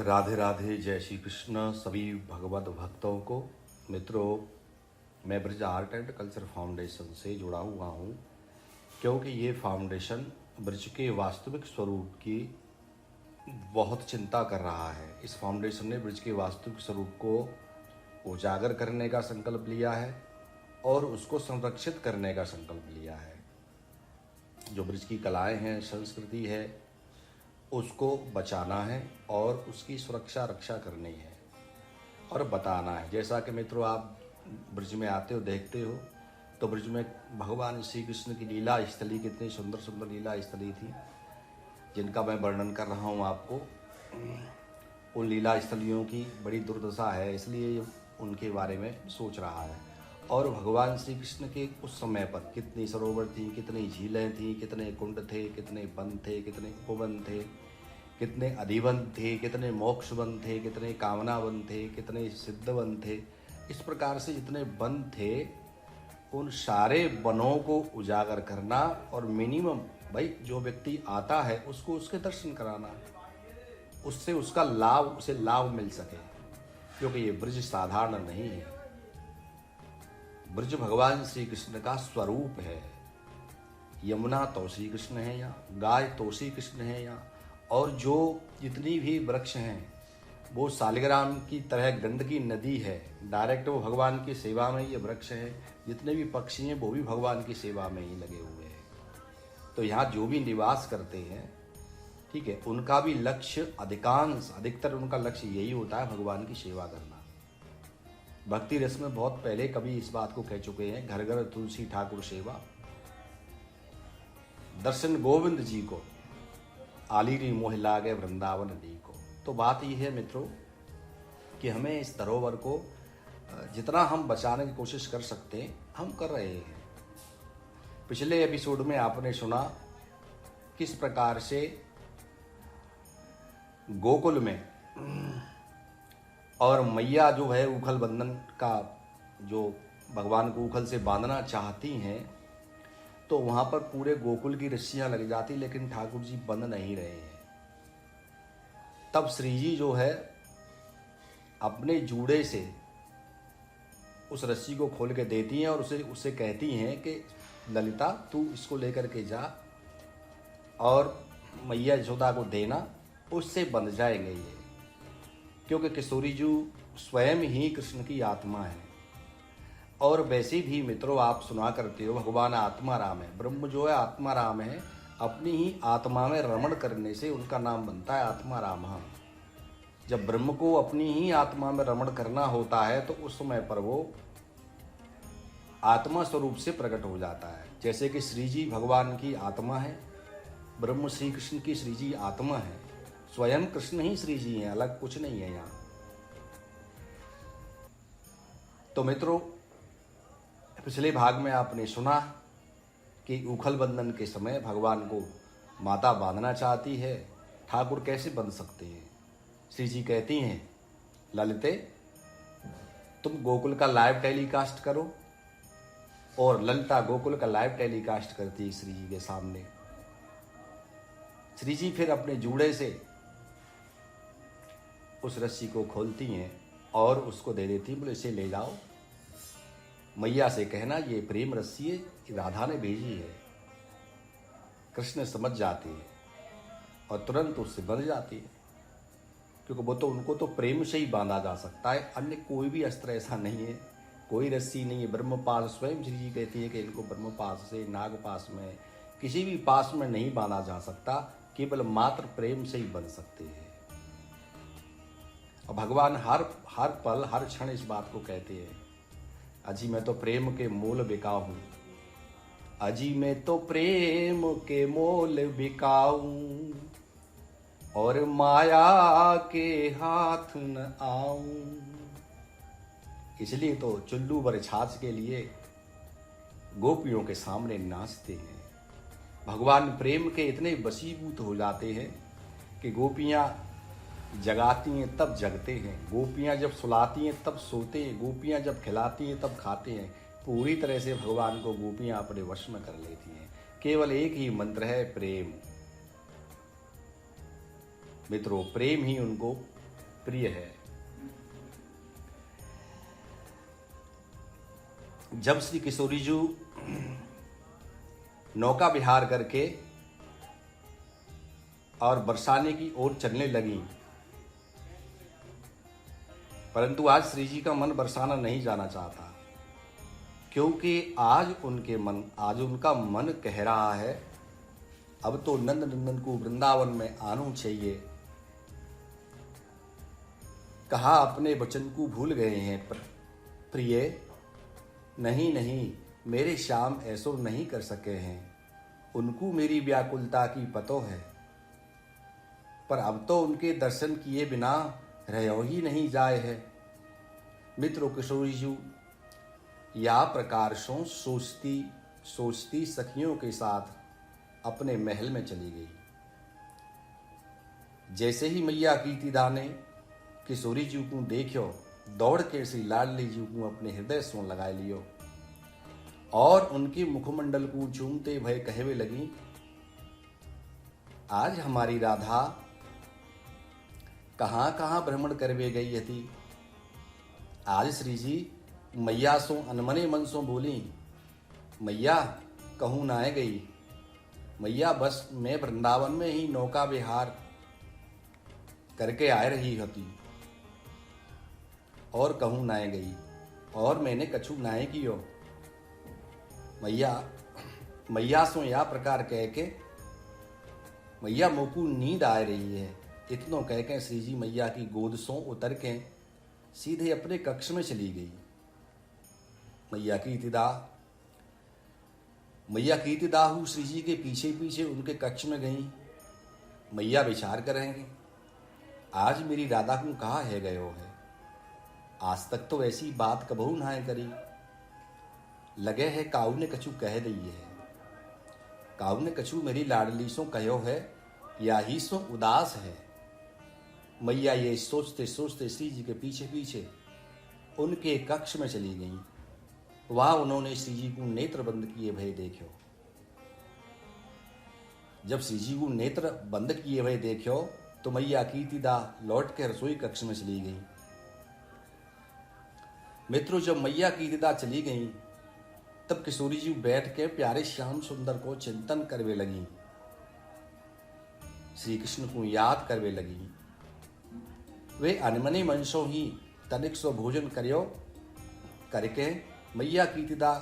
राधे राधे, जय श्री कृष्ण सभी भगवत भक्तों को। मित्रों, मैं Braj art and culture foundation से जुड़ा हुआ हूँ, क्योंकि ये फाउंडेशन ब्रज के वास्तविक स्वरूप की बहुत चिंता कर रहा है। इस फाउंडेशन ने ब्रज के वास्तविक स्वरूप को उजागर करने का संकल्प लिया है और उसको संरक्षित करने का संकल्प लिया है। जो ब्रज की कलाएँ हैं, संस्कृति है, उसको बचाना है और उसकी सुरक्षा रक्षा करनी है और बताना है। जैसा कि मित्रों, आप ब्रज में आते हो, देखते हो, तो ब्रज में भगवान श्री कृष्ण की लीला स्थली, कितनी सुंदर सुंदर लीला स्थली थी, जिनका मैं वर्णन कर रहा हूँ आपको। उन लीला स्थलियों की बड़ी दुर्दशा है, इसलिए उनके बारे में सोच रहा है। और भगवान श्री कृष्ण के उस समय पर कितनी सरोवर थी, कितनी झीलें थी, कितने कुंड थे, कितने वन थे, कितने उपवन थे, कितने अधिवन थे, कितने मोक्ष वन थे, कितने कामना वन थे, कितने सिद्ध वन थे। इस प्रकार से जितने वन थे, उन सारे वनों को उजागर करना और मिनिमम भाई जो व्यक्ति आता है उसको उसके दर्शन कराना, उससे उसका लाभ, उसे लाभ मिल सके, क्योंकि ये ब्रज साधारण नहीं है। ब्रज भगवान श्री कृष्ण का स्वरूप है। यमुना तो श्री कृष्ण है यहाँ, गाय तो श्री कृष्ण है यहाँ, और जो जितनी भी वृक्ष हैं वो सालिग्राम की तरह गंदगी नदी है। डायरेक्ट वो भगवान की सेवा में ये वृक्ष है। जितने भी पक्षी हैं वो भी भगवान की सेवा में ही लगे हुए हैं। तो यहाँ जो भी निवास करते हैं, ठीक है, उनका भी लक्ष्य अधिकतर उनका लक्ष्य यही होता है, भगवान की सेवा करना। भक्ति रस में बहुत पहले कभी इस बात को कह चुके हैं, घर घर तुलसी ठाकुर सेवा, दर्शन गोविंद जी को, आलीरी मोह लागे वृंदावन दी को। तो बात यह है मित्रों कि हमें इस धरोहर को जितना हम बचाने की कोशिश कर सकते हैं, हम कर रहे हैं। पिछले एपिसोड में आपने सुना किस प्रकार से गोकुल में और मैया जो है उखल बंधन का, जो भगवान को उखल से बांधना चाहती हैं, तो वहाँ पर पूरे गोकुल की रस्सियाँ लग जाती, लेकिन ठाकुर जी बंध नहीं रहे हैं। तब श्री जी जो है अपने जूड़े से उस रस्सी को खोल के देती हैं और उससे कहती हैं कि ललिता तू इसको लेकर के जा और मैया यशोदा को देना, उससे बंध जाएंगे ये। क्योंकि किशोरी जी स्वयं ही कृष्ण की आत्मा है। और वैसे भी मित्रों, आप सुना करते हो भगवान आत्मा राम है। ब्रह्म जो है आत्मा राम है, अपनी ही आत्मा में रमण करने से उनका नाम बनता है आत्मा राम। जब ब्रह्म को अपनी ही आत्मा में रमण करना होता है तो उस समय पर वो आत्मा स्वरूप से प्रकट हो जाता है। जैसे कि श्री जी भगवान की आत्मा है, ब्रह्म श्री कृष्ण की श्री जी आत्मा है, स्वयं कृष्ण ही श्री जी हैं, अलग कुछ नहीं है यहाँ। तो मित्रों, पिछले भाग में आपने सुना कि उखल बंधन के समय भगवान को माता बांधना चाहती है, ठाकुर कैसे बंध सकते हैं। श्री जी कहती हैं, ललिते तुम गोकुल का लाइव टेलीकास्ट करो, और ललिता गोकुल का लाइव टेलीकास्ट करती है श्री जी के सामने। श्री जी फिर अपने जूड़े से उस रस्सी को खोलती हैं और उसको दे देती, बोले इसे ले जाओ, मैया से कहना ये प्रेम रस्सी है, राधा ने भेजी है। कृष्ण समझ जाते हैं और तुरंत उससे बंध जाती है, क्योंकि वो तो उनको तो प्रेम से ही बांधा जा सकता है, अन्य कोई भी अस्त्र ऐसा नहीं है, कोई रस्सी नहीं है। ब्रह्मपाश स्वयं श्री जी कहती है कि इनको ब्रह्मपाश से, नागपाश में, किसी भी पास में नहीं बांधा जा सकता, केवल मात्र प्रेम से ही बंध सकते हैं। और भगवान हर पल हर क्षण इस बात को कहते हैं, अजी मैं तो प्रेम के मोल बिकाऊं, अजी मैं तो प्रेम के मोल बिकाऊं, और माया के हाथ न आऊं। इसलिए तो चुल्लू भर छाछ के लिए गोपियों के सामने नाचते हैं। भगवान प्रेम के इतने वशीभूत हो जाते हैं कि गोपियां जगाती हैं तब जगते हैं, गोपियां जब सुलाती हैं तब सोते हैं, गोपियां जब खिलाती हैं तब खाते हैं। पूरी तरह से भगवान को गोपियां अपने वश में कर लेती हैं। केवल एक ही मंत्र है, प्रेम। मित्रों, प्रेम ही उनको प्रिय है। जब श्री किशोरी जी नौका विहार करके और बरसाने की ओर चलने लगी, परंतु आज श्री जी का मन बरसाना नहीं जाना चाहता, क्योंकि आज उनका मन कह रहा है अब तो नंद नंदन को वृंदावन में आना चाहिए। कहा अपने वचन को भूल गए हैं प्रिय, नहीं नहीं, मेरे श्याम ऐसो नहीं कर सके हैं, उनको मेरी व्याकुलता की पतो है, पर अब तो उनके दर्शन किए बिना रहो ही नहीं जाए है। मित्रों, किशोरी जी या प्रकार से सोचती सखियों के साथ अपने महल में चली गई। जैसे ही मैया कीर्तिदा ने किशोरी जी को देखो, दौड़ के श्री लाडली जी को अपने हृदय से लगाए लियो और उनके मुखमंडल को चूमते भय कहवे लगी, आज हमारी राधा कहाँ कहाँ भ्रमण करवे गई थी। आज श्री जी मैया सो अनमने मन सो बोली, मैया कहूँ ना गई, मैया बस मैं वृंदावन में ही नौका विहार करके आ रही होती और कहूँ नाए गई, और मैंने कछु नाए कियो। मैया सो या प्रकार कह के मैया मोकू नींद आ रही है। इतनो कह के श्री जी मैया की गोद सो उतर के सीधे अपने कक्ष में चली गई। मैया कीर्तिदाहु श्री जी के पीछे पीछे उनके कक्ष में गई। मैया विचार करेंगे, आज मेरी राधा को कहाँ है गयो है, आज तक तो ऐसी बात कबहू ना करी। लगे है काऊ ने कछु कह दी है, काऊ ने कछु मेरी लाडली सो कहो है, या ही सो उदास है। मैया ये सोचते सोचते श्री जी के पीछे पीछे उनके कक्ष में चली गई। वहां उन्होंने श्री जी को नेत्र बंद किए भय देखो। जब श्री जी को नेत्र बंद किए भय देखो तो मैया कीर्तिदा लौट के रसोई कक्ष में चली गई। मित्रों, जब मैया कीर्तिदा चली गई तब किशोरी जी बैठ के प्यारे श्याम सुंदर को चिंतन करवे लगी, श्री कृष्ण को याद करवे लगी। वे अनमने मनसों ही तनिक सो भोजन करियो करके मैया कीर्तिदा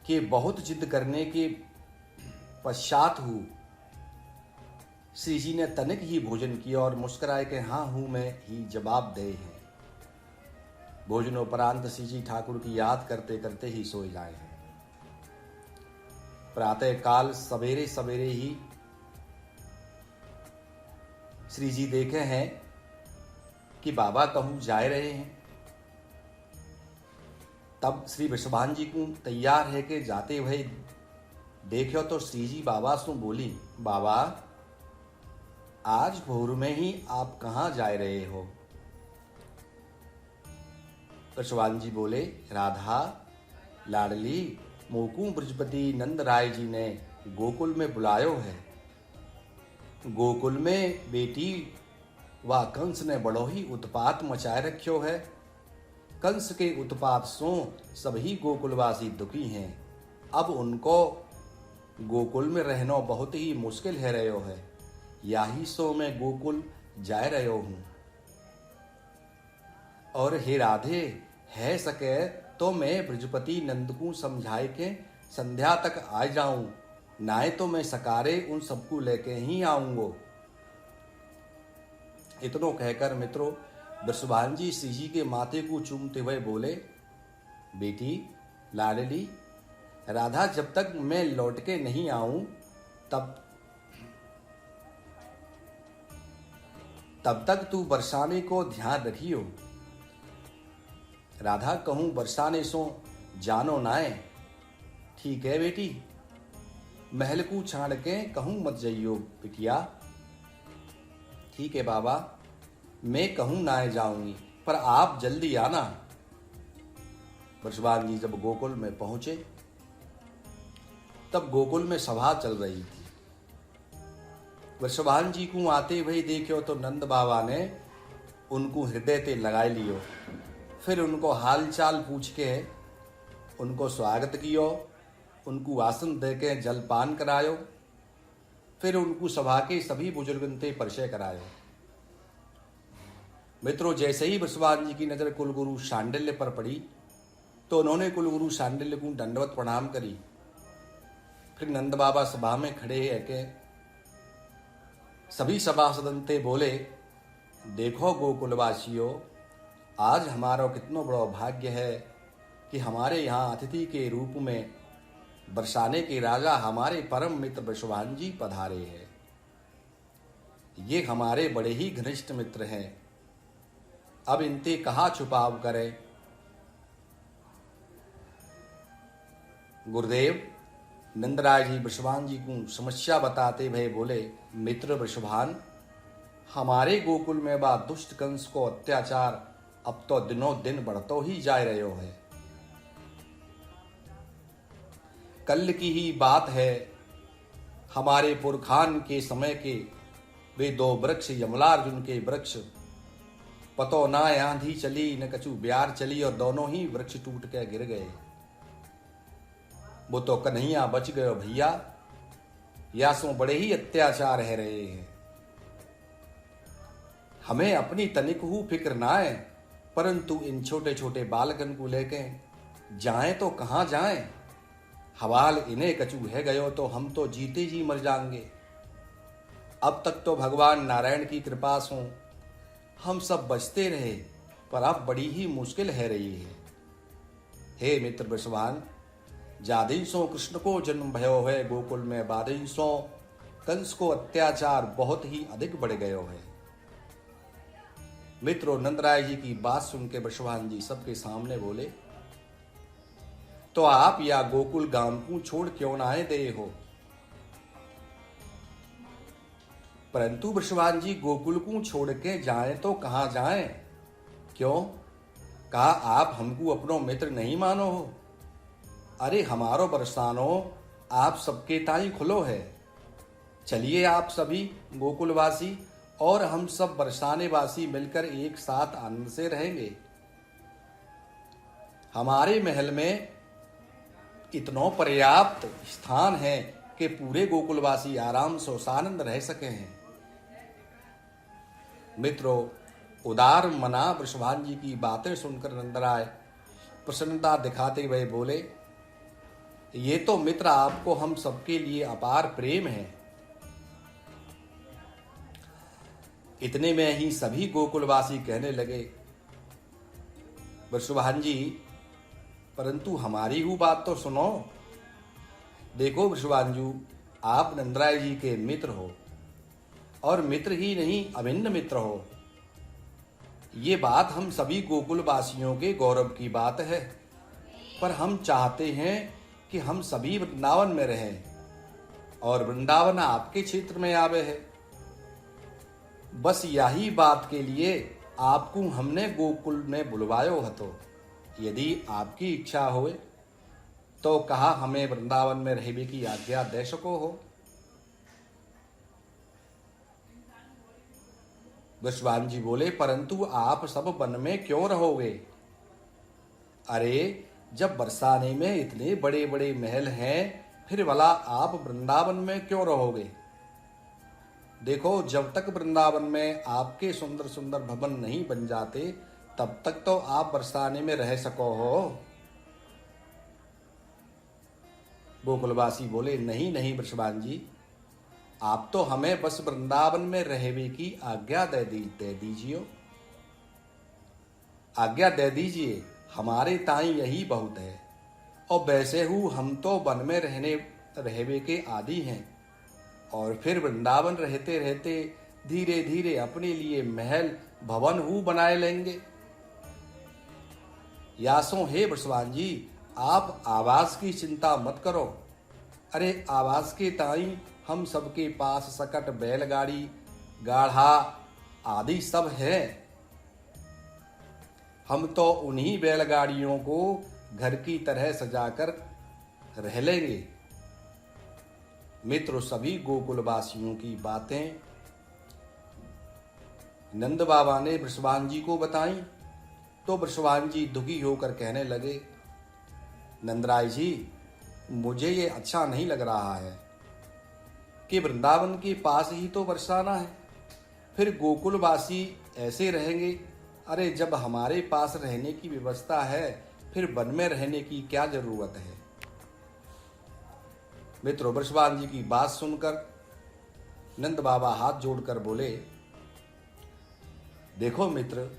के बहुत जिद करने के पश्चात हूँ श्री जी ने तनिक ही भोजन किया और मुस्कुराए के हाँ हूं मैं ही जवाब दे हैं। भोजनोपरांत श्री जी ठाकुर की याद करते करते ही सो जाए हैं। प्रातः काल सवेरे सवेरे ही श्री जी देखे हैं कि बाबा कहूं जाए रहे हैं। तब श्री विश्वान जी को तैयार है के जाते हुए देखो तो श्री जी बाबा से बोली, बाबा आज भोर में ही आप कहाँ जा रहे हो। विश्वान जी बोले, राधा लाडली मोकू ब्रजपति नंद राय जी ने गोकुल में बुलायो है। गोकुल में बेटी व कंस ने बड़ो ही उत्पात मचाए रखियो है। कंस के उत्पात सो सभी गोकुलवासी दुखी हैं। अब उनको गोकुल में रहना बहुत ही मुश्किल है रहो है। याही सो मैं गोकुल जा रहो हूँ। और हे राधे, है सके तो मैं ब्रजपति नंद को समझाए के संध्या तक आ जाऊं, नाए तो मैं सकारे उन सबको लेके ही आऊंगो। इतनो कहकर मित्रों वृषभान जी श्री जी के माथे को चूमते हुए बोले, बेटी लाडली राधा, जब तक मैं लौट के नहीं आऊं तब तक तू बरसाने को ध्यान रखियो। राधा कहूं बरसाने सो जानो नाए। ठीक है बेटी, महल को छाड़ के कहूं मत जाइयो बिटिया। ठीक है बाबा, मैं कहूं नाए जाऊंगी, पर आप जल्दी आना। वृषभान जी जब गोकुल में पहुंचे तब गोकुल में सभा चल रही थी। वृषभान जी को आते भाई देखियो तो नंद बाबा ने उनको हृदय ते लगाए लियो। फिर उनको हाल चाल पूछ के उनको स्वागत कियो, उनको आसन दे के जलपान करायो। फिर उनको सभा के सभी बुजुर्गन ते परिचय करायो। मित्रों, जैसे ही वृषभान जी की नजर कुलगुरु शांडिल्य पर पड़ी तो उन्होंने कुलगुरु शांडिल्य को दंडवत प्रणाम करी। फिर नंद बाबा सभा में खड़े है के सभी सभासदन ते बोले, देखो गोकुलवासियों, आज हमारा कितना बड़ा भाग्य है कि हमारे यहाँ अतिथि के रूप में बरसाने के राजा हमारे परम मित्र वृषभान जी पधारे हैं। ये हमारे बड़े ही घनिष्ठ मित्र हैं। अब इनते कहाँ छुपाव करें। गुरुदेव नंदराय जी वृषभान जी को समस्या बताते भय बोले, मित्र वृषभान, हमारे गोकुल में बा दुष्ट कंस को अत्याचार अब तो दिनों दिन बढ़तो ही जा रहे हो है। कल की ही बात है, हमारे पुरखान के समय के वे दो वृक्ष यमलार्जुन के वृक्ष, पतो ना आंधी चली न कछु ब्यार चली और दोनों ही वृक्ष टूट के गिर गए। वो तो कन्हैया बच गयो भैया, या सो बड़े ही अत्याचार है रहे हैं। हमें अपनी तनिक हु फिक्र ना है, परंतु इन छोटे छोटे बालकन को लेके जाएं तो कहाँ जाएं। हवाल इन्हें कछु है गयो तो हम तो जीते जी मर जाएंगे। अब तक तो भगवान नारायण की कृपा से हम सब बचते रहे, पर अब बड़ी ही मुश्किल है रही है। हे मित्र वृषभान, जादिंसों कृष्ण को जन्म भयो है गोकुल में, बादिंसों कंस को अत्याचार बहुत ही अधिक बढ़ गयो है। मित्रों, नंदराय जी की बात सुन के वृषभान जी सबके सामने बोले, तो आप या गोकुल गांव को छोड़ क्यों ना आए दे हो। परंतु वृषभान जी गोकुल को छोड़ के जाएं तो कहां जाएं। क्यों? कहा आप हमको अपनो मित्र नहीं मानो हो। अरे हमारो बरसानो आप सबके ताई खुलो है। चलिए आप सभी गोकुलवासी और हम सब बरसाने वासी मिलकर एक साथ आनंद से रहेंगे। हमारे महल में इतना पर्याप्त स्थान है कि पूरे गोकुलवासी आराम से सानंद रह सके हैं। मित्रों, उदार मना वृषभान जी की बातें सुनकर नंदराय प्रसन्नता दिखाते हुए बोले, ये तो मित्र आपको हम सबके लिए अपार प्रेम है। इतने में ही सभी गोकुलवासी कहने लगे, वृषभान जी, परंतु हमारी हु बात तो सुनो। देखो वृषभान जी, आप नंदराय जी के मित्र हो और मित्र ही नहीं अभिन्न मित्र हो। ये बात हम सभी गोकुलवासियों के गौरव की बात है, पर हम चाहते हैं कि हम सभी वृंदावन में रहें और वृंदावन आपके क्षेत्र में आवे है। बस यही बात के लिए आपको हमने गोकुल में बुलवायो हतो। यदि आपकी इच्छा होए तो कहा हमें वृंदावन में रहने की आज्ञा दे सको हो। वृषभान जी बोले, परंतु आप सब वन में क्यों रहोगे। अरे जब बरसाने में इतने बड़े बड़े महल हैं, फिर भला आप वृंदावन में क्यों रहोगे। देखो, जब तक वृंदावन में आपके सुंदर सुंदर भवन नहीं बन जाते, तब तक तो आप बरसाने में रह सको हो। गोकुलवासी बोले, नहीं नहीं वृषभान जी, आप तो हमें बस वृंदावन में रहने की आज्ञा दे दीजिए। आज्ञा दे दीजिए, हमारे ताई यही बहुत है। और वैसे हूँ हम तो वन में रहने के आदि हैं, और फिर वृंदावन रहते रहते धीरे धीरे अपने लिए महल भवन हु बनाए लेंगे। यासों हे वृषभान जी, आप आवास की चिंता मत करो। अरे आवास के ताई हम सबके पास सकट, बैलगाड़ी, गाढ़ा आदि सब है। हम तो उन्हीं बैलगाड़ियों को घर की तरह सजाकर रह लेंगे। मित्रों, सभी गोकुलवासियों की बातें नंद बाबा ने वृषभान जी को बताई तो वृषभान जी दुखी होकर कहने लगे, नंदराय जी, मुझे ये अच्छा नहीं लग रहा है कि वृंदावन के पास ही तो बरसाना है, फिर गोकुलवासी ऐसे रहेंगे। अरे जब हमारे पास रहने की व्यवस्था है फिर वन में रहने की क्या जरूरत है। मित्रों, वृषभान जी की बात सुनकर नंद बाबा हाथ जोड़कर बोले, देखो मित्र,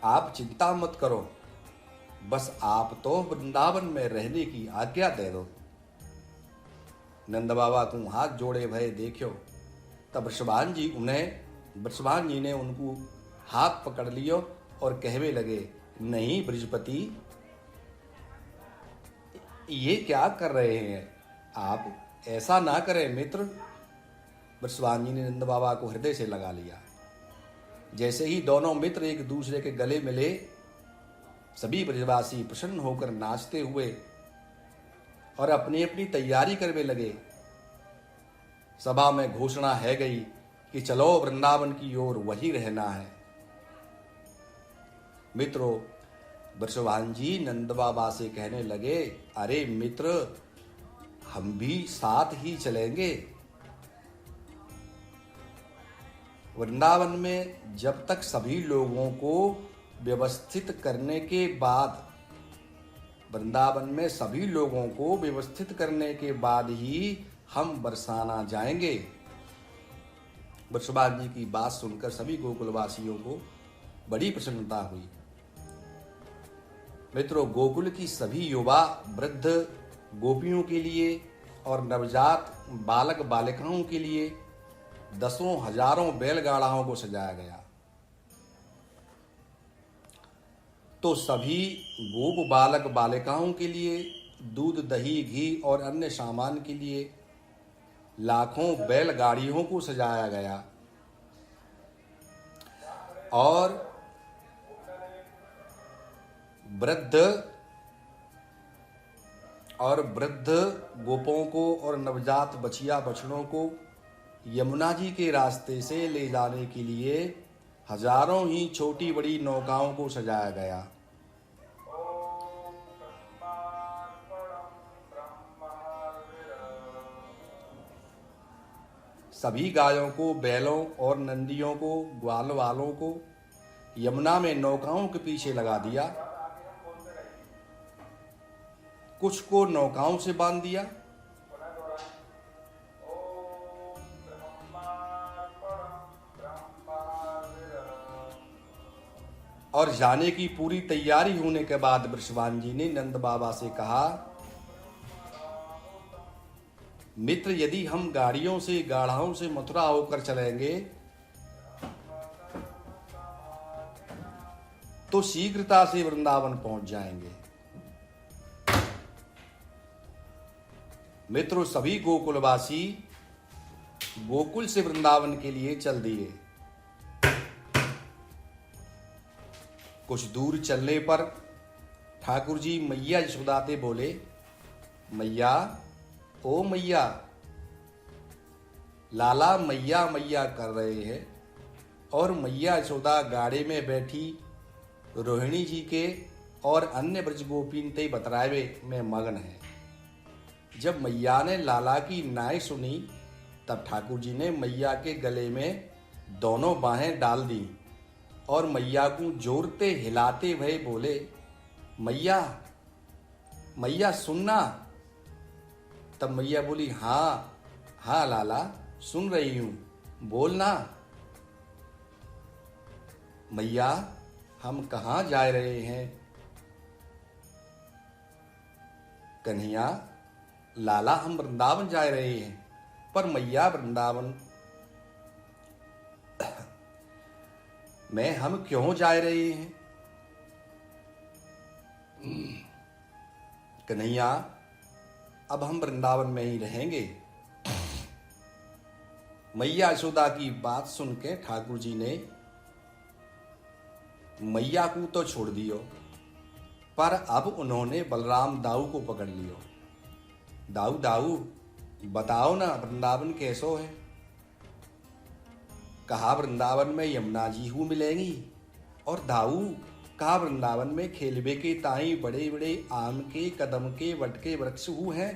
आप चिंता मत करो, बस आप तो वृंदावन में रहने की आज्ञा दे दो। नंद बाबा को हाथ जोड़े भय देखो। तब वृषभान जी ने उनको हाथ पकड़ लियो और कहवे लगे, नहीं बृजपति, ये क्या कर रहे हैं आप, ऐसा ना करें मित्र। वृषभान जी ने नंद बाबा को हृदय से लगा लिया। जैसे ही दोनों मित्र एक दूसरे के गले मिले, सभी ब्रजवासी प्रसन्न होकर नाचते हुए और अपनी अपनी तैयारी करने लगे। सभा में घोषणा है गई कि चलो वृंदावन की ओर वही रहना है। मित्रों, वृषभान जी नंद बाबा से कहने लगे, अरे मित्र, हम भी साथ ही चलेंगे। वृंदावन में जब तक सभी लोगों को व्यवस्थित करने के बाद ही हम बरसाना जाएंगे। वृषभान जी की बात सुनकर सभी गोकुलवासियों को बड़ी प्रसन्नता हुई। मित्रों, गोकुल की सभी युवा वृद्ध गोपियों के लिए और नवजात बालक बालिकाओं के लिए दसों हजारों बैलगाड़ाओं को सजाया गया। तो सभी गोप बालक बालिकाओं के लिए दूध दही घी और अन्य सामान के लिए लाखों बैलगाड़ियों को सजाया गया और वृद्ध गोपों को और नवजात बछिया बछड़ों को यमुना जी के रास्ते से ले जाने के लिए हजारों ही छोटी बड़ी नौकाओं को सजाया गया। सभी गायों को, बैलों और नंदियों को, ग्वाल वालों को यमुना में नौकाओं के पीछे लगा दिया। कुछ को नौकाओं से बांध दिया और जाने की पूरी तैयारी होने के बाद वृषभान जी ने नंद बाबा से कहा, मित्र, यदि हम गाड़ियों से गाढ़ाओं से मथुरा होकर चलेंगे तो शीघ्रता से वृंदावन पहुंच जाएंगे। मित्रों, सभी गोकुलवासी गोकुल से वृंदावन के लिए चल दिए। कुछ दूर चलने पर ठाकुर जी मैया यशोदा से बोले, मैया, ओ मैया, लाला मैया मैया कर रहे हैं और मैया यशोदा गाड़ी में बैठी रोहिणी जी के और अन्य ब्रजगोपीन ते बतरावे में मगन है। जब मैया ने लाला की नाय सुनी तब ठाकुर जी ने मैया के गले में दोनों बाहें डाल दी और मैया को जोरते हिलाते हुए बोले, मैया मैया सुनना। तब मैया बोली, हाँ हाँ लाला, सुन रही हूं, बोलना। मैया, हम कहाँ जा रहे हैं? कन्हैया, लाला, हम वृंदावन जा रहे हैं। पर मैया, वृंदावन में हम क्यों जा रहे हैं? कन्हैया, अब हम वृंदावन में ही रहेंगे। मैया यशोदा की बात सुन के ठाकुर जी ने मैया को तो छोड़ दियो, पर अब उन्होंने बलराम दाऊ को पकड़ लियो। दाऊ दाऊ बताओ ना वृंदावन कैसो है। कहा वृंदावन में यमुना जी हूँ मिलेंगी। और दाऊ कहा वृंदावन में खेलबे के ताई बड़े बड़े आम के कदम के वट के वृक्ष हूँ हैं।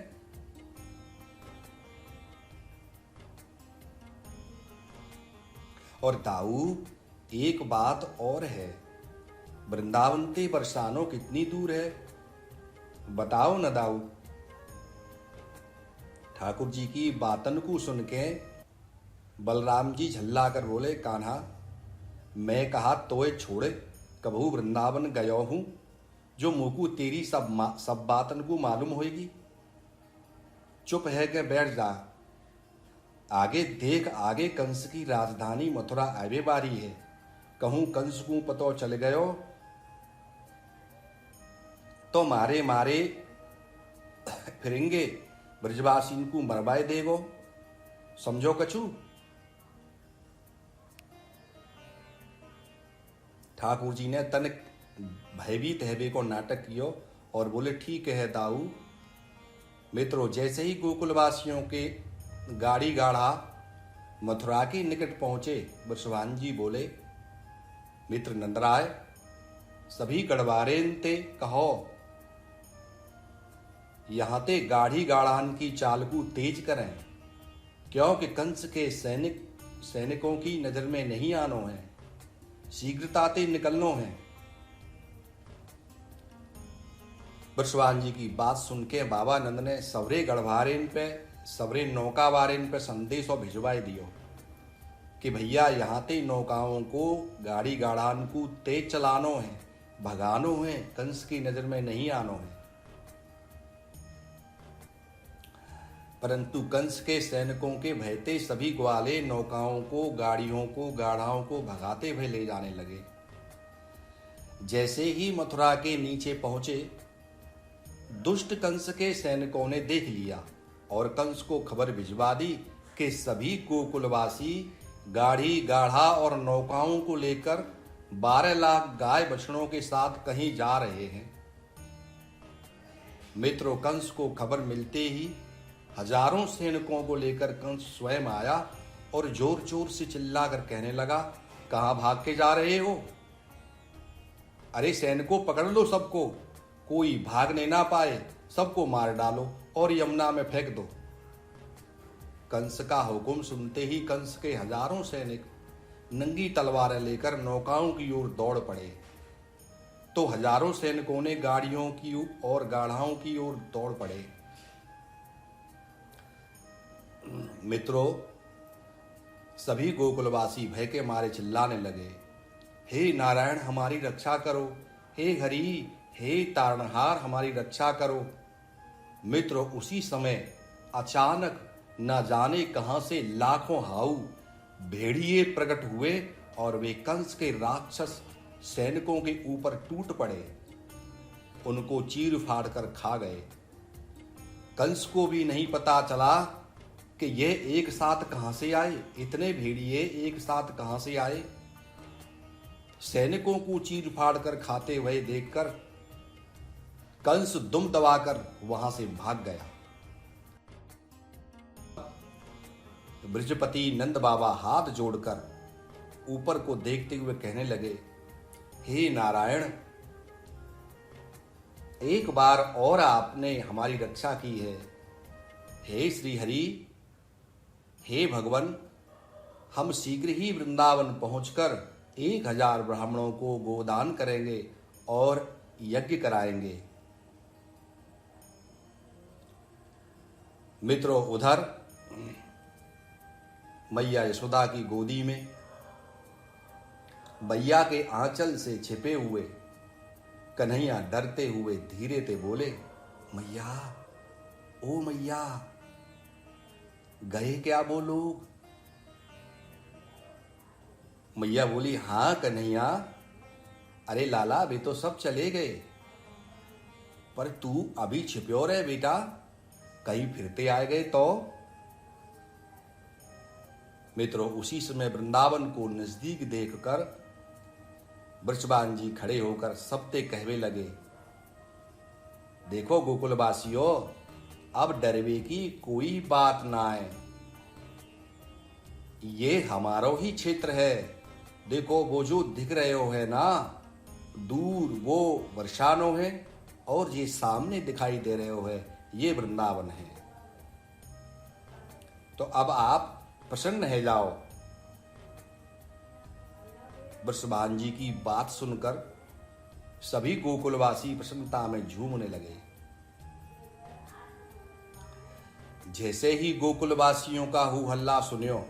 और दाऊ एक बात और है, वृंदावन ते बरसानो कितनी दूर है बताओ न दाऊ। ठाकुर जी की बातन को सुन के बलराम जी झल्ला कर बोले, कान्हा मैं कहा तोए छोड़े कबहू वृंदावन गयो हूं जो मुकू तेरी सब बातन को मालूम होगी। चुप है के बैठ जा, आगे देख आगे कंस की राजधानी मथुरा आवे बारी है। कहूं कंस को पतो चल गयो तो मारे मारे फिरेंगे, ब्रजवासी को मरवाए देगो, समझो कछु। ठाकुर जी ने तन भयभीत हैवे को नाटक कियो और बोले, ठीक है दाऊ। मित्रों, जैसे ही गोकुलवासियों के गाड़ी गाढ़ा मथुरा के निकट पहुंचे, बृषभान जी बोले, मित्र नंदराय सभी गढ़वारेन ते कहो यहां ते गाढ़ी गाढ़ान की चाल को तेज करें, क्योंकि कंस के सैनिकों की नजर में नहीं आनो है, शीघ्रताते निकलनो है। बृषभान जी की बात सुन के बाबा नंद ने सवरे गढ़वारेन पे सवरे नौकावारेन पे संदेश और भिजवाए दियो कि भैया यहाँ ते नौकाओं को गाड़ी गाढ़ान को तेज चलानो है, भगानो है, कंस की नजर में नहीं आनो है। परंतु कंस के सैनिकों के भयते सभी ग्वाले नौकाओं को, गाड़ियों को, गाढ़ाओं को भगाते हुए ले जाने लगे। जैसे ही मथुरा के नीचे पहुंचे, दुष्ट कंस के सैनिकों ने देख लिया और कंस को खबर भिजवा दी कि सभी गोकुलवासी गाड़ी गाढ़ा और नौकाओं को लेकर 12 लाख गाय बछड़ों के साथ कहीं जा रहे हैं। मित्रों, कंस को खबर मिलते ही हजारों सैनिकों को लेकर कंस स्वयं आया और जोर जोर से चिल्लाकर कहने लगा, कहां भाग के जा रहे हो? अरे सैनिकों पकड़ लो सबको, कोई भागने ना पाए, सबको मार डालो और यमुना में फेंक दो। कंस का हुक्म सुनते ही कंस के हजारों सैनिक नंगी तलवारें लेकर नौकाओं की ओर दौड़ पड़े। तो हजारों सैनिकों ने गाड़ियों की और गाढ़ाओं की ओर दौड़ पड़े। मित्रों, सभी गोकुलवासी भय के मारे चिल्लाने लगे, हे नारायण हमारी रक्षा करो, हे हरि, हे तारणहार हमारी रक्षा करो। मित्रों, उसी समय अचानक न जाने कहां से लाखों हाउ भेड़िए प्रकट हुए और वे कंस के राक्षस सैनिकों के ऊपर टूट पड़े, उनको चीर फाड़ कर खा गए। कंस को भी नहीं पता चला कि ये एक साथ कहां से आए, इतने भेड़िए एक साथ कहां से आए। सैनिकों को चीर फाड़ कर खाते हुए देखकर कंस दुम दबाकर वहां से भाग गया। ब्रजपति नंद बाबा हाथ जोड़कर ऊपर को देखते हुए कहने लगे, हे नारायण, एक बार और आपने हमारी रक्षा की है। हे श्री हरि, हे भगवान, हम शीघ्र ही वृंदावन पहुंचकर 1000 ब्राह्मणों को गोदान करेंगे और यज्ञ कराएंगे। मित्रों, उधर मैया यशोदा की गोदी में मैया के आंचल से छिपे हुए कन्हैया डरते हुए धीरे से बोले, मैया, ओ मैया, गए क्या वो लोग? मैया बोली, हाँ कन्हैया, अरे लाला वे तो सब चले गए, पर तू अभी छिप्यो रहे बेटा, कहीं फिरते आए गए तो। मित्रों, उसी समय वृंदावन को नजदीक देखकर बृषभान जी खड़े होकर सबते कहवे लगे, देखो गोकुलवासियों, अब डरवे की कोई बात ना है। ये हमारो ही क्षेत्र है। देखो वो जो दिख रहे हो है ना, दूर वो वर्षानो है, और ये सामने दिखाई दे रहे हो है, ये वृंदावन है। तो अब आप प्रसन्न है जाओ। वृषभान जी की बात सुनकर सभी गोकुलवासी प्रसन्नता में झूमने लगे। जैसे ही गोकुलवासियों का हु हल्ला सुनियो,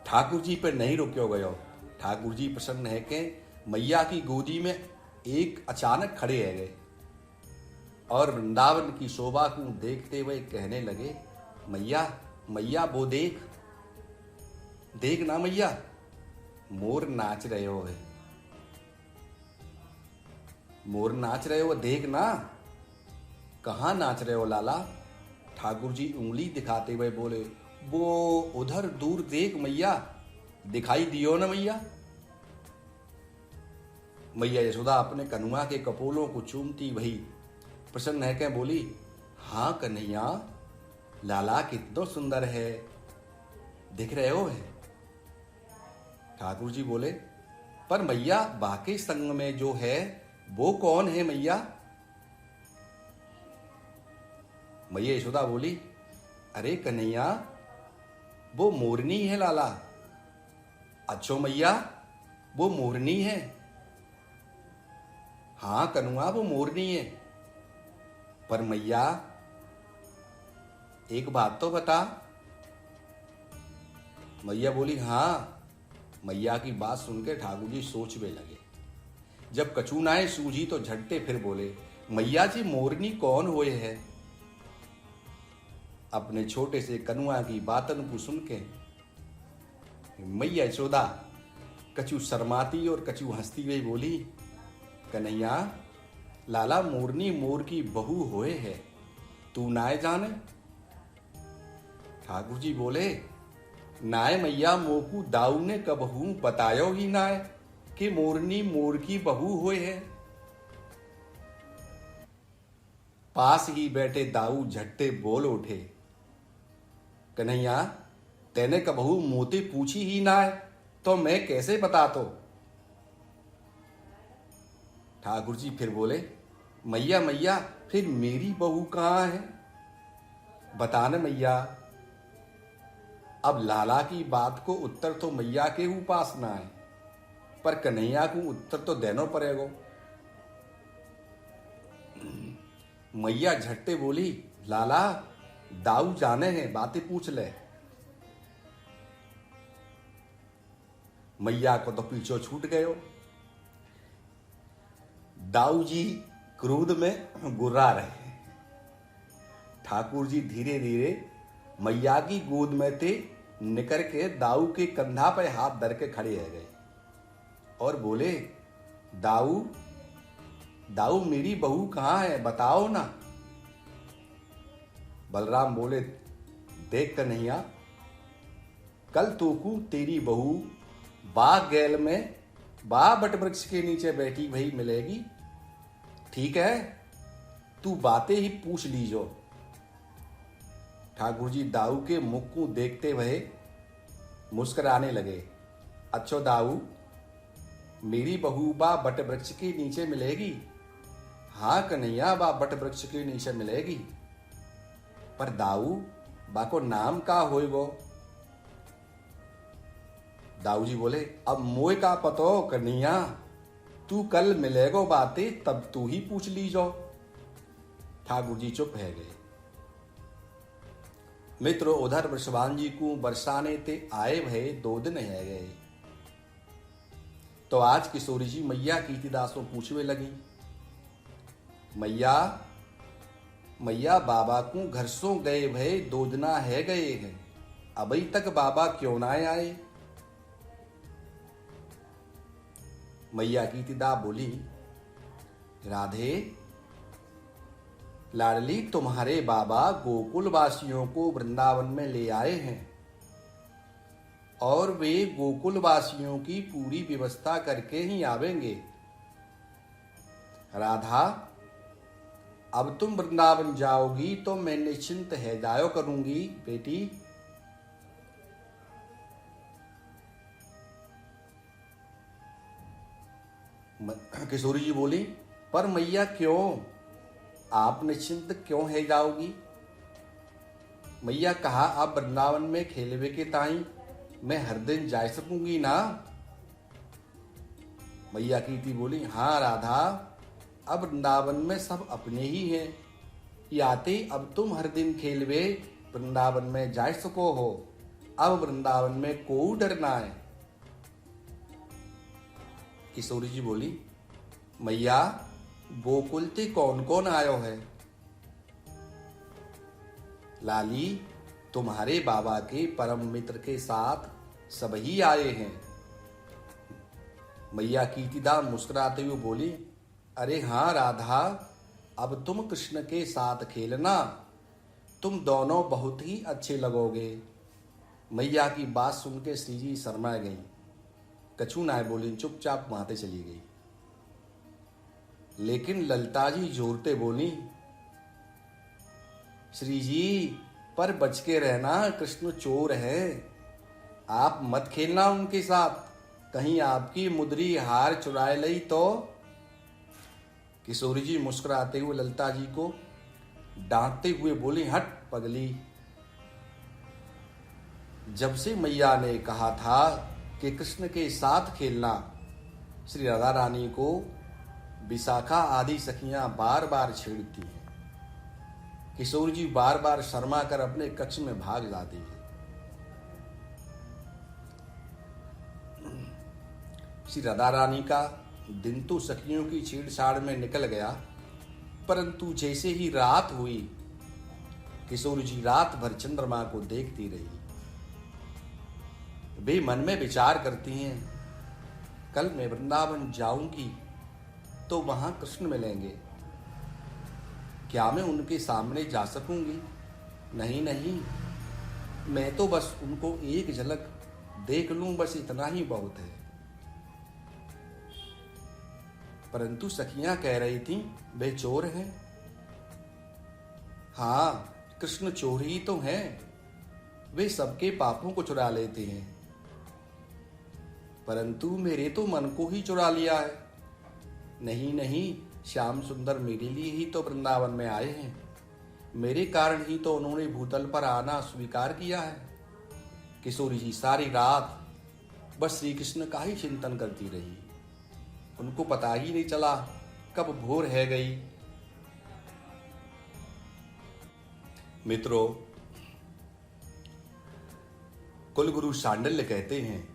ठाकुर जी पे नहीं रुक्यो गयो। ठाकुर जी प्रसन्न है कि मैया की गोदी में एक अचानक खड़े है गए, और वृंदावन की शोभा को देखते हुए कहने लगे, मैया मैया वो देख, देख ना मैया, मोर नाच रहे हो है, मोर नाच रहे हो, देख ना। कहाँ नाच रहे हो लाला? ठाकुर जी उंगली दिखाते हुए बोले, वो उधर दूर देख मैया, दिखाई दियो ना मैया। मैया यशोदा अपने कनुआ के कपोलों को चूमती वही प्रसन्न है, क्या बोली, हाँ कन्हैया, लाला कितना सुंदर है, दिख रहे हो है। ठाकुर जी बोले, पर मैया बाकी संग में जो है वो कौन है मैया? मैया यशोदा बोली, अरे कन्हैया, वो मोरनी है लाला। अच्छो मैया, वो मोरनी है। हाँ कनुआ, वो मोरनी है। पर मैया एक बात तो बता। मैया बोली, हाँ। मैया की बात सुनकर ठाकुर जी सोचने लगे। जब कछु नाए सूझी तो झट्टे फिर बोले, मैया जी मोरनी कौन होए है? अपने छोटे से कनुआ की बातन को सुन के मैया यशोदा कछु शर्माती और कछु हंसती हुई बोली, कन्हैया, लाला मोरनी मोर की बहू होए है, तू नाय जाने? ठाकुर जी बोले, नाय मैया, मोकू दाऊ ने कबहू बतायो ही नाय कि मोरनी मोर की बहू होए है। पास ही बैठे दाऊ झट्टे बोल उठे, कन्हैया, तेने कबहू मोते पूछी ही ना है तो मैं कैसे बता तो? ठाकुर जी फिर बोले, मैया मैया, फिर मेरी बहू कहाँ है? बताने मैया। अब लाला की बात को उत्तर तो मैया के ही पास ना है, पर कन्हैया को उत्तर तो देना पड़ेगा। मैया झट्टे बोली, लाला दाऊ जाने हैं, बातें पूछ ले। मैया को तो पीछे छूट गयो। दाऊ जी क्रोध में गुर्रा रहे। ठाकुर जी धीरे धीरे मैया की गोद में थे निकर के दाऊ के कंधा पे हाथ धर के खड़े रह गए और बोले, दाऊ दाऊ, मेरी बहू कहाँ है, बताओ ना। बलराम बोले, देख कन्हैया, कल तोकू तेरी बहू बाग गैल में बा बट वृक्ष के नीचे बैठी वही मिलेगी, ठीक है? तू बातें ही पूछ लीजो। ठाकुर जी दाऊ के मुख को देखते हुए मुस्कुराने लगे। अच्छो दाऊ, मेरी बहू बा बट वृक्ष के नीचे मिलेगी? हाँ कन्हैया, बा बट वृक्ष के नीचे मिलेगी। पर दाऊ, बा को नाम का होएगो? दाऊ जी बोले, अब मोए का पतो कन्हैया, तू कल मिलेगो बातें तब तू ही पूछ लीजो। ठाकुर जी चुप है गए। मित्रों, उधर वृषभान जी को बरसाने ते आए भये 2 दिन है गए। तो आज किशोरी जी मैया कीर्तिदासों पूछवे लगी, मैया मैया, बाबा को घर सो गए भये 2 दिना है गए हैं, अभी तक बाबा क्यों ना आए? मैया कीर्तिदा बोली, राधे लाडली, तुम्हारे बाबा गोकुल वासियों को वृंदावन में ले आए हैं और वे गोकुल वासियों की पूरी व्यवस्था करके ही आवेंगे। राधा, अब तुम वृंदावन जाओगी तो मैं निश्चिंत है जायो करूंगी बेटी। किशोरी जी बोली, पर मैया क्यों, आप निश्चिंत क्यों है जाओगी? मैया कहा, आप वृंदावन में खेलवे के ताई मैं हर दिन जा सकूंगी ना। मैया कीर्ति बोली, हाँ राधा, अब वृंदावन में सब अपने ही हैं, याते अब तुम हर दिन खेलवे वृंदावन में जा सको हो, अब वृंदावन में कोई डर ना है। किशोरी जी बोली, मैया गोकुल ते कौन कौन आयो है? लाली, तुम्हारे बाबा के परम मित्र के साथ सभी आए हैं। मैया कीर्तिदा मुस्कुराते हुए बोली, अरे हाँ राधा, अब तुम कृष्ण के साथ खेलना, तुम दोनों बहुत ही अच्छे लगोगे। मैया की बात सुन के श्री जी शर्मा गई, कछु ना बोली, चुपचाप वहां चली गई। लेकिन ललिता जी जोरते बोली, श्री जी पर बच के रहना, कृष्ण चोर है, आप मत खेलना उनके साथ, कहीं आपकी मुद्री हार चुराए लई तो। किशोरी जी मुस्कुराते हुए ललिता जी को डांटते हुए बोली, हट पगली, जब से मैया ने कहा था कि कृष्ण के साथ खेलना, श्री राधा रानी को विशाखा आदि सखियां बार बार छेड़ती हैं। किशोर जी बार बार शर्मा कर अपने कक्ष में भाग जाती है। श्री राधा रानी का दिन तो सखियों की छेड़छाड़ में निकल गया, परंतु जैसे ही रात हुई, किशोर जी रात भर चंद्रमा को देखती रही। वे मन में विचार करती हैं, कल मैं वृंदावन जाऊंगी तो वहां कृष्ण मिलेंगे, क्या मैं उनके सामने जा सकूंगी? नहीं नहीं, मैं तो बस उनको एक झलक देख लूं, बस इतना ही बहुत है। परंतु सखियां कह रही थीं, वे चोर हैं। हाँ, कृष्ण चोर ही तो हैं, वे सबके पापों को चुरा लेते हैं, परंतु मेरे तो मन को ही चुरा लिया है। नहीं नहीं, श्याम सुंदर मेरे लिए ही तो वृंदावन में आए हैं, मेरे कारण ही तो उन्होंने भूतल पर आना स्वीकार किया है। किशोरी जी सारी रात बस श्री कृष्ण का ही चिंतन करती रही, उनको पता ही नहीं चला कब भोर है गई। मित्रों, कुलगुरु शांडिल्य कहते हैं,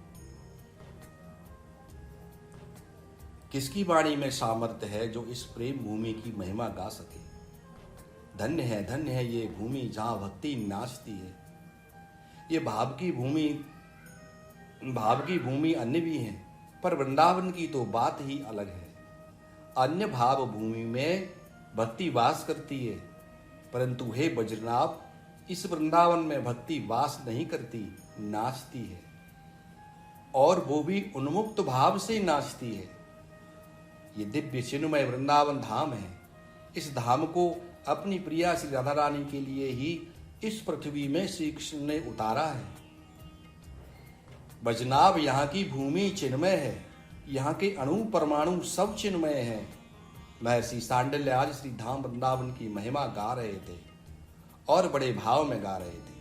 किसकी वाणी में सामर्थ्य है जो इस प्रेम भूमि की महिमा गा सके। धन्य है ये भूमि जहां भक्ति नाचती है। ये भाव की भूमि अन्य भी है, पर वृंदावन की तो बात ही अलग है। अन्य भाव भूमि में भक्ति वास करती है, परंतु हे बज्रनाभ, इस वृंदावन में भक्ति वास नहीं करती, नाचती है, और वो भी उन्मुक्त भाव से नाचती है। ये दिव्य चिन्मय वृंदावन धाम है। इस धाम को अपनी प्रिया श्री राधा रानी के लिए ही इस पृथ्वी में श्री कृष्ण ने उतारा है। बजनाब यहाँ की भूमि चिन्मय है, यहाँ के अणु परमाणु सब चिन्मय है। महर्षि सांडिल्य आज श्री धाम वृंदावन की महिमा गा रहे थे और बड़े भाव में गा रहे थे।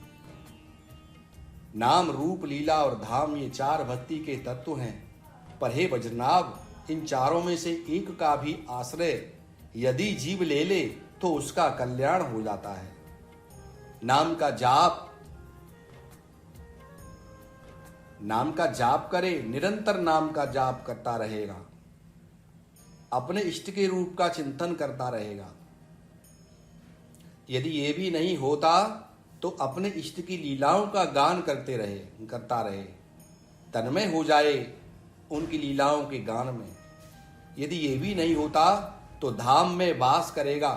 नाम, रूप, लीला और धाम, ये चार भक्ति के तत्व हैं, पर हे बज्रनाभ, इन चारों में से एक का भी आश्रय यदि जीव ले ले तो उसका कल्याण हो जाता है। नाम का जाप करे, निरंतर नाम का जाप करता रहेगा, अपने इष्ट के रूप का चिंतन करता रहेगा। यदि ये भी नहीं होता तो अपने इष्ट की लीलाओं का गान करता रहे, तन्मय हो जाए उनकी लीलाओं के गान में। यदि ये भी नहीं होता तो धाम में वास करेगा।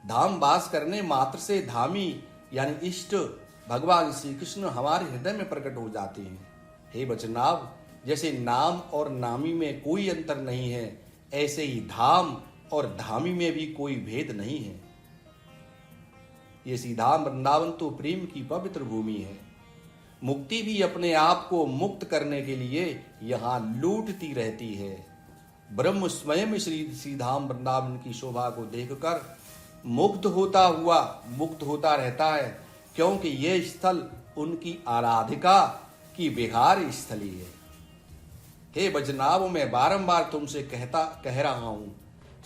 धाम वास करने मात्र से धामी यानी इष्ट भगवान श्री कृष्ण हमारे हृदय में प्रकट हो जाते हैं। हे बचनाभ, जैसे नाम और नामी में कोई अंतर नहीं है, ऐसे ही धाम और धामी में भी कोई भेद नहीं है। ये श्रीधाम वृंदावन तो प्रेम की पवित्र भूमि है। मुक्ति भी अपने आप को मुक्त करने के लिए यहाँ लूटती रहती है। ब्रह्म स्वयं श्रीधाम वृंदावन की शोभा को देखकर मुग्ध होता रहता है, क्योंकि यह स्थल उनकी आराधिका की विहार स्थली है। हे बजनाभ, मैं बारंबार तुमसे कह रहा हूं,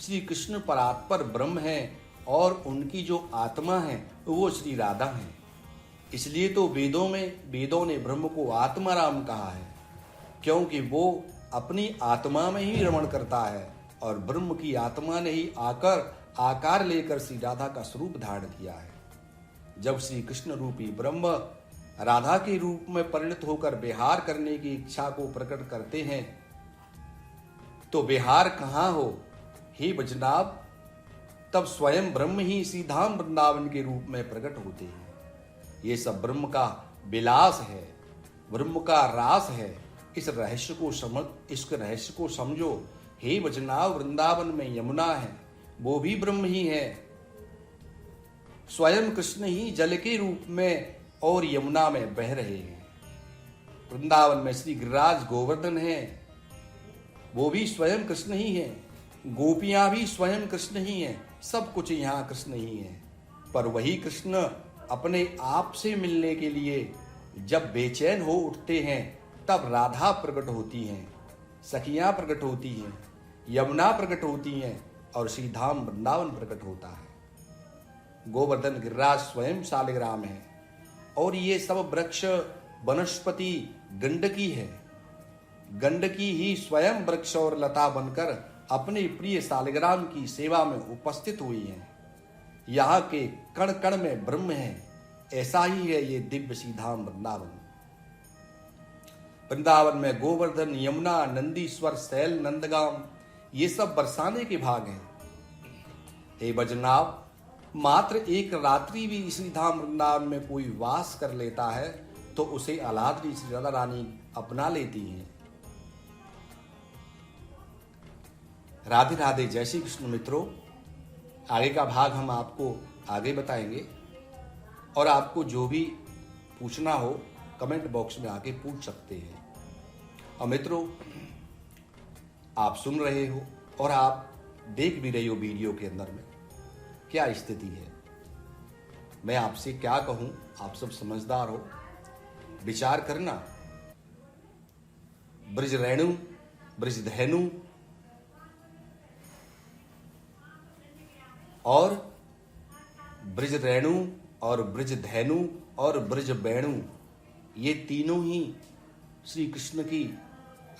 श्री कृष्ण परात्पर ब्रह्म है और उनकी जो आत्मा है वो श्री राधा है। इसलिए तो वेदों ने ब्रह्म को आत्माराम कहा है, क्योंकि वो अपनी आत्मा में ही रमण करता है और ब्रह्म की आत्मा ने ही आकार लेकर श्री राधा का स्वरूप धारण किया है। जब श्री कृष्ण रूपी ब्रह्म राधा के रूप में परिणत होकर विहार करने की इच्छा को प्रकट करते हैं तो विहार कहाँ हो हे बजनाभ, तब स्वयं ब्रह्म ही श्रीधाम वृंदावन के रूप में प्रकट होते हैं। ये सब ब्रह्म का विलास है, ब्रह्म का रास है। इस रहस्य को समझो हे बजनाभ। वृंदावन में यमुना है, वो भी ब्रह्म ही है। स्वयं कृष्ण ही जल के रूप में और यमुना में बह रहे हैं। वृंदावन में श्री गिरिराज गोवर्धन है, वो भी स्वयं कृष्ण ही है। गोपियां भी स्वयं कृष्ण ही हैं। सब कुछ यहाँ कृष्ण ही है। पर वही कृष्ण अपने आप से मिलने के लिए जब बेचैन हो उठते हैं तब राधा प्रकट होती हैं, सखियां प्रकट होती हैं, यमुना प्रकट होती हैं और श्रीधाम वृंदावन प्रकट होता है। गोवर्धन गिरिराज स्वयं शालिग्राम है और ये सब वृक्ष वनस्पति गंडकी है। गंडकी ही स्वयं वृक्ष और लता बनकर अपने प्रिय शालिग्राम की सेवा में उपस्थित हुई है। यहाँ के कण कण में ब्रह्म है। ऐसा ही है ये दिव्य श्रीधाम वृंदावन। वृंदावन में गोवर्धन, यमुना, नंदीश्वर, शैल, नंदगाम ये सब बरसाने के भाग हैं। हे बजनाभ, मात्र एक रात्रि भी श्रीधाम वृंदावन में कोई वास कर लेता है तो उसे अलाद्री श्री राधा रानी अपना लेती हैं। राधे राधे। जय श्री कृष्ण मित्रों, आगे का भाग हम आपको आगे बताएंगे और आपको जो भी पूछना हो कमेंट बॉक्स में आके पूछ सकते हैं। और मित्रों, आप सुन रहे हो और आप देख भी रहे हो वीडियो के अंदर में क्या स्थिति है। मैं आपसे क्या कहूं, आप सब समझदार हो, विचार करना। ब्रज रेणु, ब्रज धैनु और ब्रज रेणु और ब्रज धैनु और ब्रज वेणु, ये तीनों ही श्री कृष्ण की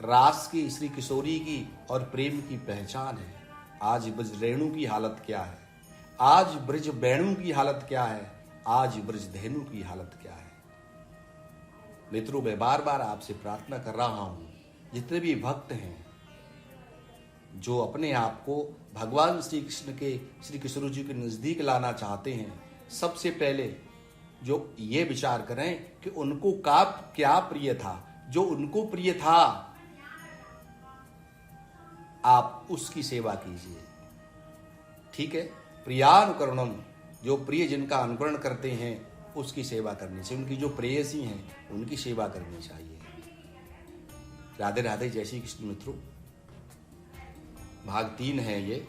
रास की, श्री किशोरी की और प्रेम की पहचान है। आज ब्रज रेणु की हालत क्या है, आज ब्रज वेणु की हालत क्या है, आज ब्रज धैनु की हालत क्या है। मित्रों, मैं बार बार आपसे प्रार्थना कर रहा हूं, जितने भी भक्त हैं जो अपने आप को भगवान श्री कृष्ण के, श्री किशोर जी के नजदीक लाना चाहते हैं, सबसे पहले जो ये विचार करें कि उनको क्या प्रिय था। जो उनको प्रिय था आप उसकी सेवा कीजिए, ठीक है। प्रियानुकरणम, जो प्रिय जिनका अनुकरण करते हैं उसकी सेवा करनी चाहिए, उनकी जो प्रेयसी हैं उनकी सेवा करनी चाहिए। राधे राधे। जय श्री कृष्ण मित्रों, भाग 3 है ये।